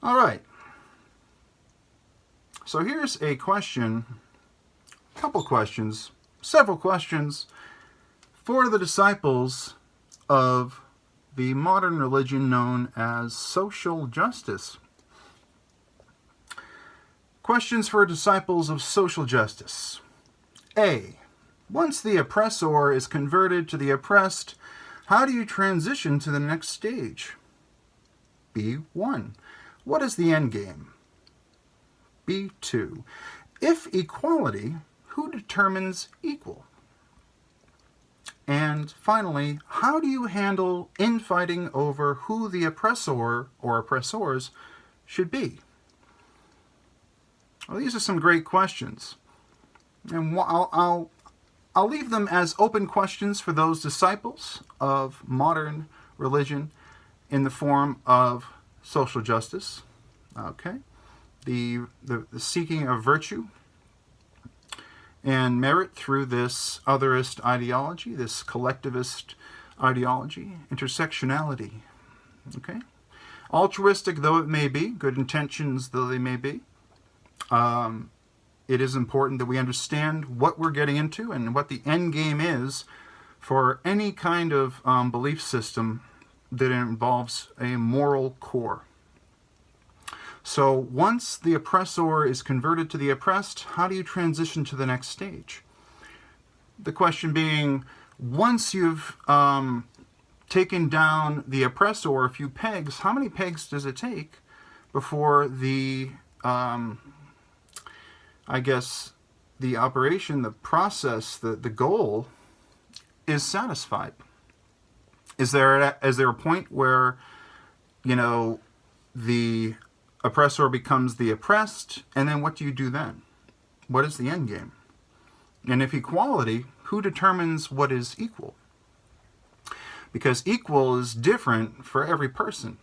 All right. So here's a question, a couple questions, several questions for the disciples of the modern religion known as social justice. Questions for disciples of social justice. A. Once the oppressor is converted to the oppressed, how do you transition to the next stage? B1. What is the end game? B2. If equality, who determines equal? And finally, how do you handle infighting over who the oppressor or oppressors should be? Well, these are some great questions. And I'll leave them as open questions for those disciples of modern religion in the form of social justice. Okay? The seeking of virtue and merit through this otherist ideology, this collectivist ideology, intersectionality. Okay? Altruistic though it may be, good intentions though they may be, it is important that we understand what we're getting into and what the end game is for any kind of belief system that involves a moral core. So once the oppressor is converted to the oppressed, how do you transition to the next stage? The question being, once you've taken down the oppressor a few pegs, how many pegs does it take before the the operation, the process, the goal is satisfied? Is there a point where, the oppressor becomes the oppressed, and then what do you do then? What is the end game? And if equality, who determines what is equal? Because equal is different for every person.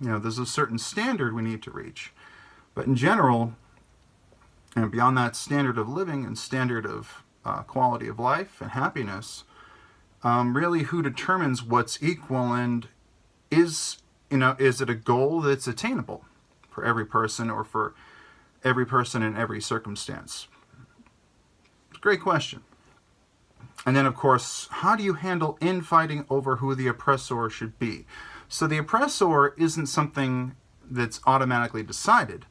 There's a certain standard we need to reach. But in general, and beyond that standard of living and standard of quality of life and happiness, really who determines what's equal, and is it a goal that's attainable for every person or for every person in every circumstance? It's a great question. And then, of course, how do you handle infighting over who the oppressor should be? So the oppressor isn't something that's automatically decided.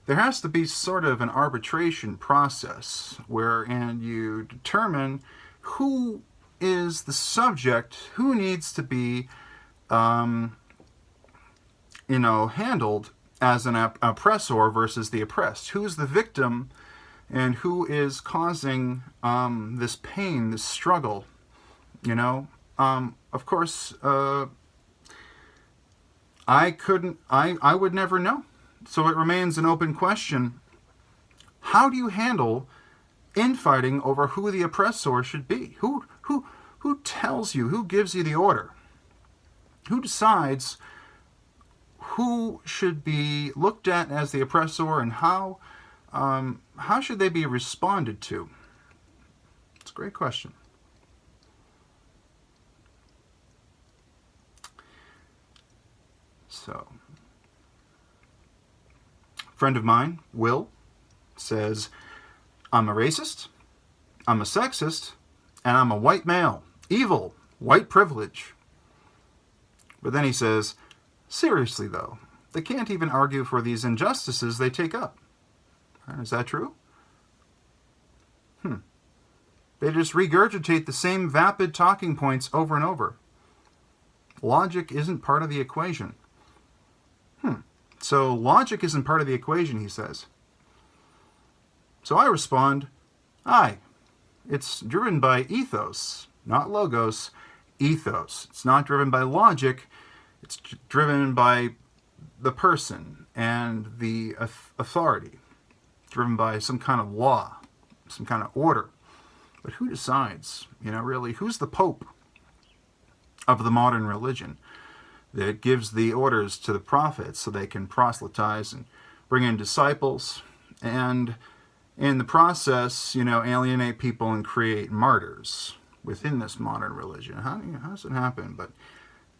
There has to be sort of an arbitration process wherein you determine who is the subject, who needs to be, handled as an oppressor versus the oppressed. Who's the victim and who is causing this pain, this struggle? Of course, I would never know. So it remains an open question. How do you handle infighting over who the oppressor should be? Who tells you, who gives you the order? Who decides who should be looked at as the oppressor, and how should they be responded to? It's a great question. So, a friend of mine, Will, says, I'm a racist, I'm a sexist, and I'm a white male. Evil, white privilege. But then he says, seriously though, they can't even argue for these injustices they take up. Is that true? They just regurgitate the same vapid talking points over and over. Logic isn't part of the equation. So logic isn't part of the equation, he says. So I respond, aye, it's driven by ethos, not logos, ethos. It's not driven by logic, it's driven by the person and the authority, driven by some kind of law, some kind of order. But who decides, really, who's the pope of the modern religion that gives the orders to the prophets so they can proselytize and bring in disciples, and in the process, alienate people and create martyrs within this modern religion? How does it happen? But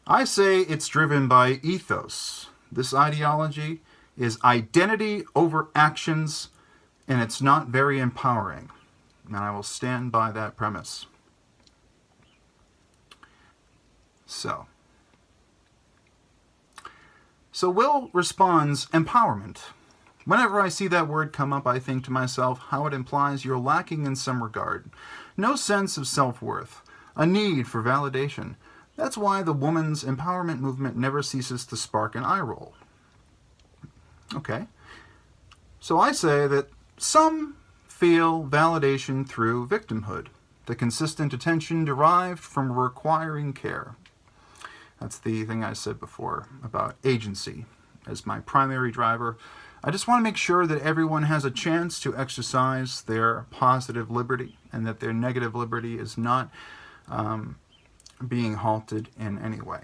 I say it's driven by ethos. This ideology is identity over actions, and it's not very empowering. And I will stand by that premise. So Will responds empowerment. Whenever I see that word come up, I think to myself how it implies you're lacking in some regard. No sense of self-worth, a need for validation. That's why the woman's empowerment movement never ceases to spark an eye roll. Okay. So I say that some feel validation through victimhood, the consistent attention derived from requiring care. That's the thing I said before about agency as my primary driver. I just want to make sure that everyone has a chance to exercise their positive liberty and that their negative liberty is not being halted in any way.